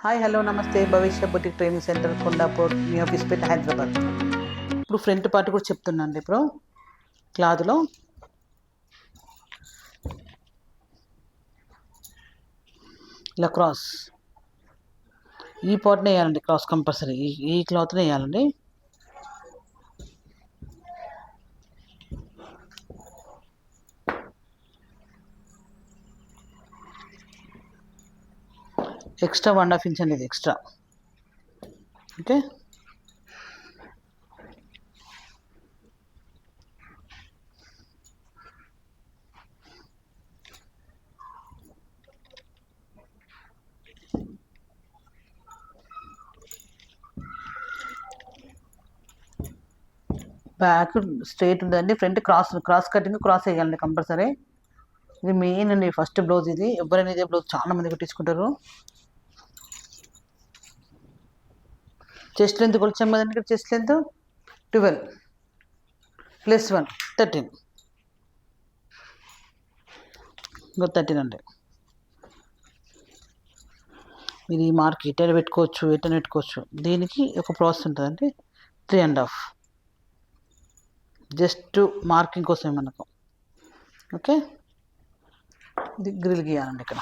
Hi hello నమస్తే భవిష్య boutique training centre Kondapur మీ ఆఫీస్పేట హైదరాబాద్. ఇప్పుడు ఫ్రంట్ పార్ట్ కూడా చెప్తున్నాను. ఇప్పుడు క్లాత్లో ఇలా క్రాస్ ఈ పార్ట్ని వేయాలండి. క్రాస్ కంపల్సరీ ఈ క్లాత్ని వేయాలండి. ఎక్స్ట్రా 1.5 ఇంచ్ అనేది ఎక్స్ట్రా. ఓకే, బ్యాక్ స్ట్రైట్ ఉందండి. ఫ్రంట్ క్రాస్ కటింగ్ క్రాస్ వేయాలండి కంపల్సరీ. ఇది మెయిన్ అండి. ఫస్ట్ బ్లౌజ్ ఇది. ఎవరైనా ఇదే బ్లౌజ్ చాలా మంది కుట్టించుకుంటారు. చెస్ట్ లెంత్ కొలిచాం కదండి. ఇక్కడ చెస్ట్ లెంత్ 12 + 1 13. ఇంకో 13 అండి. మీరు ఈ మార్క్ ఎటైనా పెట్టుకోవచ్చు, ఎటైనా పెట్టుకోవచ్చు. దీనికి ఒక ప్రాసెస్ ఉంటుందండి. 3.5 జస్ట్ మార్కింగ్ కోసమే మనకు. ఓకే, ఇది గ్రిల్ గీయాలండి ఇక్కడ.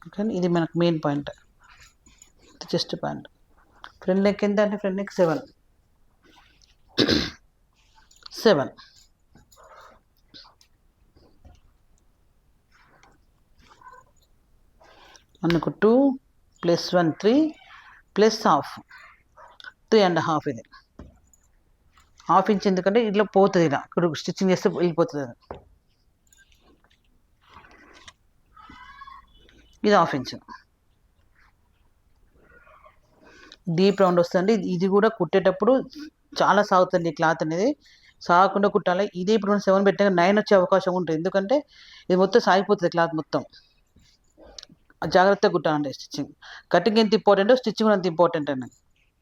ఓకే, ఇది మనకు main point. Chest point. Front neck ఎంత అంటే ఫ్రంట్ నెక్ 7 మనకు 2 + 1 3 + 3.5 ఇది 1/2 ఇంచ్. ఎందుకంటే ఇట్లా పోతుంది, ఇలా ఇక్కడ స్టిచ్చింగ్ చేస్తే వెళ్ళిపోతుంది. అది ఇది 1/2 ఇంచ్ డీప్ రౌండ్ వస్తుంది. ఇది కూడా కుట్టేటప్పుడు చాలా సాగుతుంది క్లాత్ అనేది. సాగకుండా కుట్టాలి. ఇదే ఇప్పుడు 7 పెట్టినా 9 వచ్చే అవకాశం ఉంటుంది. ఎందుకంటే ఇది మొత్తం సాగిపోతుంది క్లాత్ మొత్తం. జాగ్రత్తగా కుట్టాలండి. స్టిచ్చింగ్ కటింగ్ ఎంత ఇంపార్టెంటో స్టిచ్చింగ్ అంత ఇంపార్టెంట్ అండి.